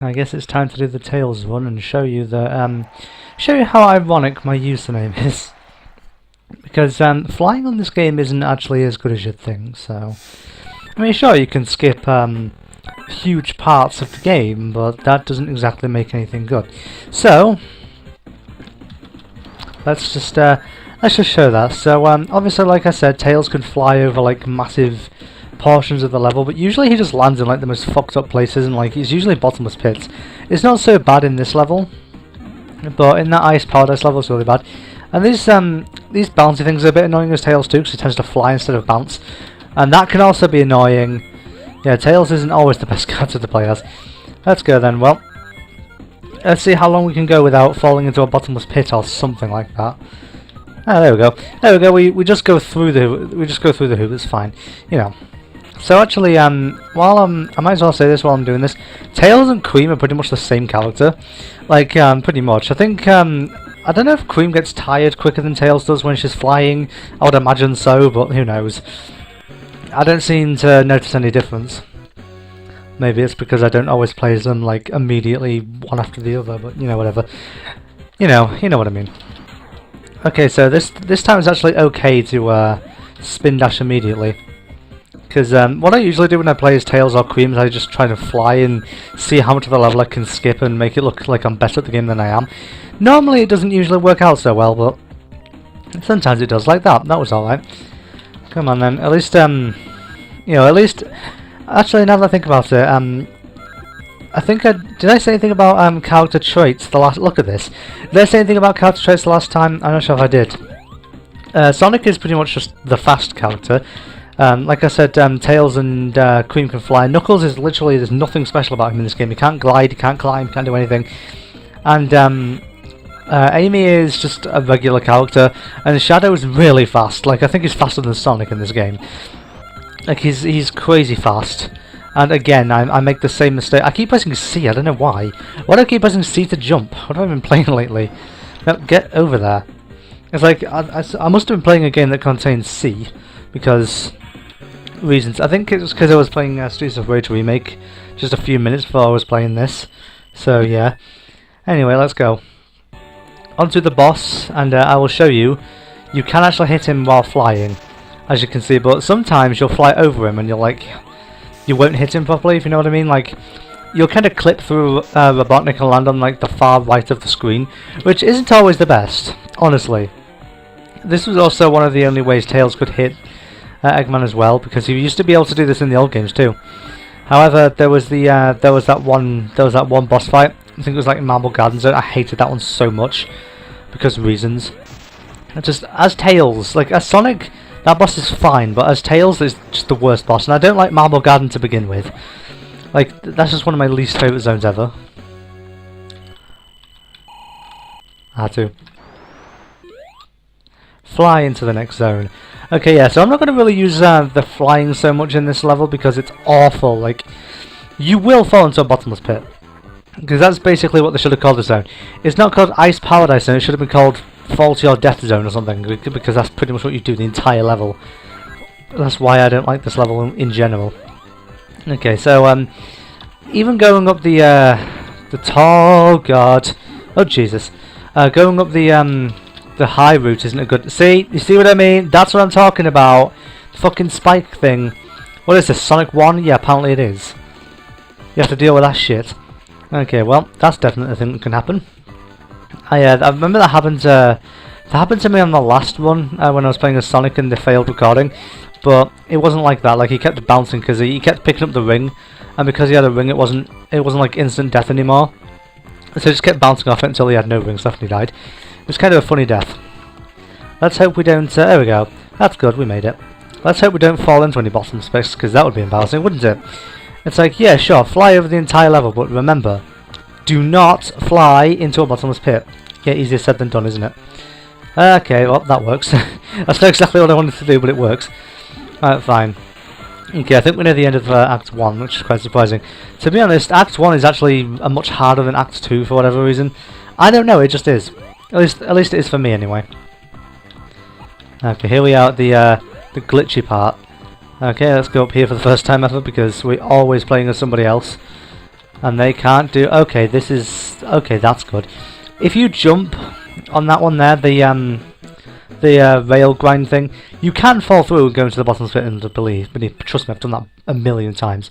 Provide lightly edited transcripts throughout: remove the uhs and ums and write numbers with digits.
I guess it's time to do the Tails one and show you how ironic my username is. Because flying on this game isn't actually as good as you'd think. So, I mean, sure you can skip huge parts of the game, but that doesn't exactly make anything good. So, let's just show that. So, obviously, like I said, Tails can fly over like massive portions of the level, but usually he just lands in like the most fucked up places, and like it's usually bottomless pits. It's not so bad in this level, but in that ice paradise level it's really bad. And these bouncy things are a bit annoying as Tails too, because he tends to fly instead of bounce, and that can also be annoying. Yeah, Tails isn't always the best character to play as. Let's go then. Well, let's see how long we can go without falling into a bottomless pit or something like that. Ah, there we go. There we go. We just go through the hoop. It's fine, you know. So actually, I might as well say this while I'm doing this. Tails and Cream are pretty much the same character, like pretty much. I think I don't know if Cream gets tired quicker than Tails does when she's flying. I would imagine so, but who knows? I don't seem to notice any difference. Maybe it's because I don't always play as them like immediately one after the other, but you know, whatever. You know what I mean. Okay, so this time it's actually okay to spin dash immediately. Because what I usually do when I play as Tails or Cream is I just try to fly and see how much of the level I can skip and make it look like I'm better at the game than I am. Normally it doesn't usually work out so well, but sometimes it does, like that. That was alright. Come on then, at least, you know, at least, actually now that I think about it, I think did I say anything about character traits the last, look at this. Did I say anything about character traits the last time? I'm not sure if I did. Sonic is pretty much just the fast character. Like I said, Tails and Cream can fly. Knuckles is literally, there's nothing special about him in this game. He can't glide, he can't climb, he can't do anything. And Amy is just a regular character. And Shadow is really fast. Like, I think he's faster than Sonic in this game. Like, he's crazy fast. And again, I make the same mistake. I keep pressing C, I don't know why. Why do I keep pressing C to jump? What have I been playing lately? No, get over there. It's like, I must have been playing a game that contains C. Because reasons. I think it was because I was playing Streets of Rage Remake just a few minutes before I was playing this. So yeah. Anyway, let's go. Onto the boss, and I will show you. You can actually hit him while flying, as you can see, but sometimes you'll fly over him and you'll like, you won't hit him properly, if you know what I mean. Like, you'll kind of clip through Robotnik and land on like the far right of the screen, which isn't always the best, honestly. This was also one of the only ways Tails could hit Eggman as well, because he used to be able to do this in the old games too. However, there was that one boss fight. I think it was like Marble Garden Zone. I hated that one so much because of reasons. Just as Tails, like as Sonic, that boss is fine, but as Tails, it's just the worst boss. And I don't like Marble Garden to begin with. Like, that's just one of my least favourite zones ever. I had to fly into the next zone. Okay, yeah, so I'm not going to really use the flying so much in this level because it's awful. Like, you will fall into a bottomless pit. Because that's basically what they should have called the zone. It's not called Ice Paradise Zone, it should have been called Fall to Your Death Zone or something. Because that's pretty much what you do the entire level. That's why I don't like this level in general. Okay, so, even going up the tall god. Oh, Jesus. Going up the high route isn't a good... See? You see what I mean? That's what I'm talking about. The fucking spike thing. What is this? Sonic 1? Yeah, apparently it is. You have to deal with that shit. Okay, well, that's definitely a thing that can happen. I remember that happened to me on the last one when I was playing as Sonic and they failed recording. But it wasn't like that. Like, he kept bouncing because he kept picking up the ring. And because he had a ring, it wasn't like instant death anymore. So he just kept bouncing off it until he had no rings left and he died. It was kind of a funny death. Let's hope we don't... there we go. That's good, we made it. Let's hope we don't fall into any bottom space, because that would be embarrassing, wouldn't it? It's like, yeah, sure, fly over the entire level, but remember, do not fly into a bottomless pit. Yeah, easier said than done, isn't it? Okay, well, that works. That's not exactly what I wanted to do, but it works. Alright, fine. Okay, I think we're near the end of Act 1, which is quite surprising. To be honest, Act 1 is actually much harder than Act 2 for whatever reason. I don't know, it just is. At least it is for me anyway. Okay, here we are at the glitchy part. Okay, let's go up here for the first time ever because we're always playing as somebody else. And they can't do... Okay, this is... Okay, that's good. If you jump on that one there, the rail grind thing, you can fall through and go into the bottom split and believe. Trust me, I've done that a million times.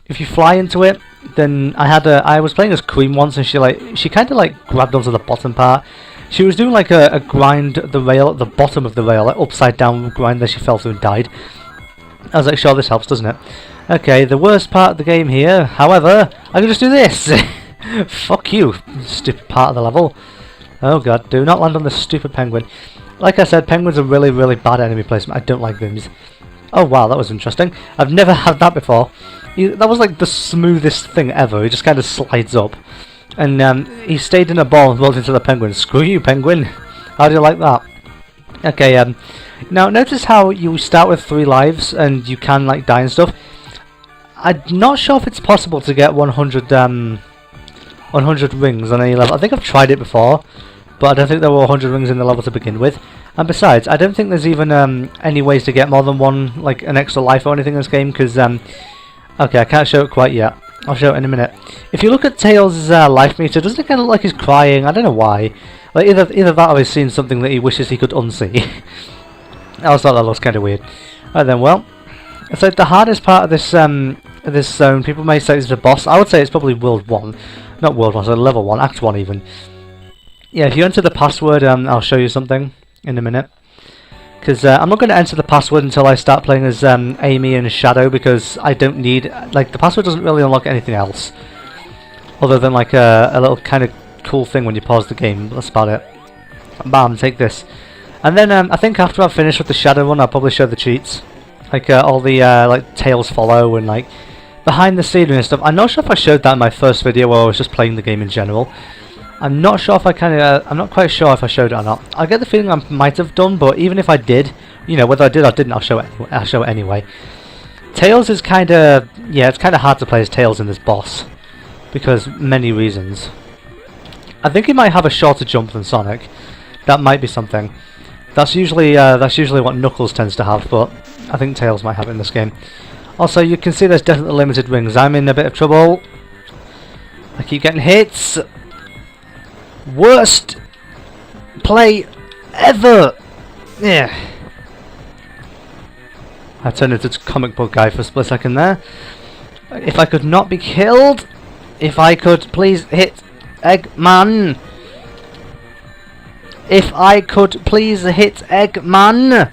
If you fly into it, then I was playing as Cream once, and she kind of like grabbed onto the bottom part. She was doing like a grind the rail at the bottom of the rail, like upside down grind, that she fell through and died. I was like, sure, this helps, doesn't it? Okay, the worst part of the game here, however, I can just do this. Fuck you, stupid part of the level. Oh god, do not land on this stupid penguin. Like I said, penguins are really, really bad enemy placement. I don't like them. Oh wow, that was interesting. I've never had that before. That was like the smoothest thing ever. He just kind of slides up. And he stayed in a ball and rolled into the penguin. Screw you, penguin. How do you like that? Okay, now notice how you start with 3 lives and you can like die and stuff. I'm not sure if it's possible to get 100 rings on any level. I think I've tried it before, but I don't think there were 100 rings in the level to begin with. And besides, I don't think there's even any ways to get more than one, like an extra life or anything in this game, because okay, I can't show it quite yet. I'll show it in a minute. If you look at Tails' life meter, doesn't it kind of look like he's crying? I don't know why. Like either that or he's seen something that he wishes he could unsee. I always thought that looks kind of weird. Alright then, well, it's like the hardest part of this zone. People may say it's the boss. I would say it's probably World 1. Not World 1, so Level 1, Act 1 even. Yeah, if you enter the password, I'll show you something in a minute. Because I'm not going to enter the password until I start playing as Amy and Shadow, because I don't need... Like, the password doesn't really unlock anything else. Other than, like, a little kind of cool thing when you pause the game. That's about it. Bam, take this. And then, I think after I've finished with the Shadow one, I'll probably show the cheats. Like, all the, like, Tails follow and, like, behind the scenery and stuff. I'm not sure if I showed that in my first video where I was just playing the game in general. I'm not sure if I I'm not quite sure if I showed it or not. I get the feeling I might have done, but even if I did, you know, whether I did or didn't, I'll show it anyway. Tails is kind of, yeah, it's kind of hard to play as Tails in this boss, because many reasons. I think he might have a shorter jump than Sonic. That might be something. That's usually what Knuckles tends to have, but I think Tails might have it in this game. Also, you can see there's definitely limited rings. I'm in a bit of trouble. I keep getting hits. Worst play ever. Yeah. I turned into a comic book guy for a split second there. If I could not be killed, if I could please hit Eggman. If I could please hit Eggman.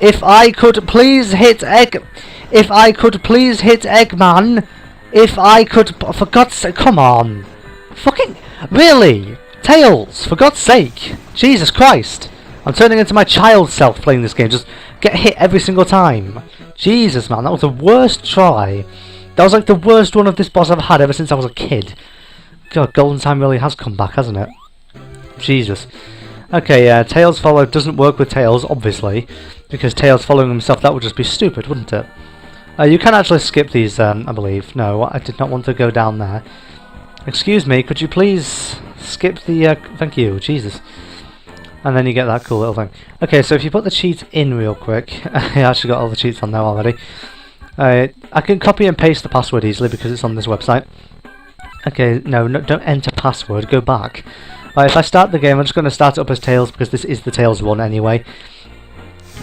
If I could please hit If I could please hit Eggman. If I could, for God's sake, come on. Fucking, really? Tails, for God's sake! Jesus Christ! I'm turning into my child self playing this game, just get hit every single time. Jesus man, that was the worst try. That was like the worst one of this boss I've had ever since I was a kid. God, Golden Time really has come back, hasn't it? Jesus. Okay, Tails follow doesn't work with Tails, obviously, because Tails following himself, that would just be stupid, wouldn't it? You can actually skip these, I believe. No, I did not want to go down there. Excuse me, could you please skip the, thank you, Jesus. And then you get that cool little thing. Okay, so if you put the cheats in real quick, I actually got all the cheats on there already. I can copy and paste the password easily because it's on this website. Okay, no, don't enter password, go back. If I start the game, I'm just going to start it up as Tails because this is the Tails one anyway.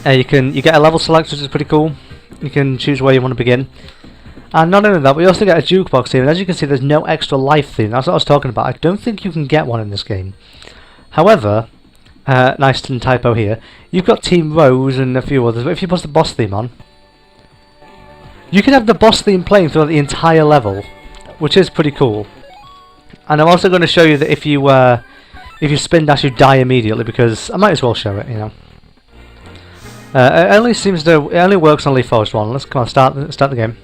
You get a level select, which is pretty cool. You can choose where you want to begin. And not only that, we also get a jukebox here, and as you can see there's no extra life theme. That's what I was talking about. I don't think you can get one in this game. However, nice typo here, you've got Team Rose and a few others, but if you put the boss theme on, you can have the boss theme playing throughout the entire level, which is pretty cool. And I'm also going to show you that if you spin dash you die immediately, because I might as well show it, you know. It only works on Leaf Forest 1. Let's come on, start the game.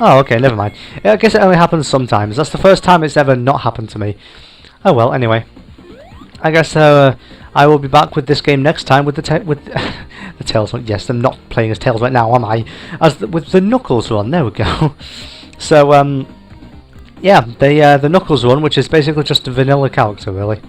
Oh, okay, never mind. I guess it only happens sometimes. That's the first time it's ever not happened to me. Oh well, anyway. I guess I will be back with this game next time with the Tails one. Yes, I'm not playing as Tails right now, am I? With the Knuckles one. There we go. So, yeah, the Knuckles one, which is basically just a vanilla character, really.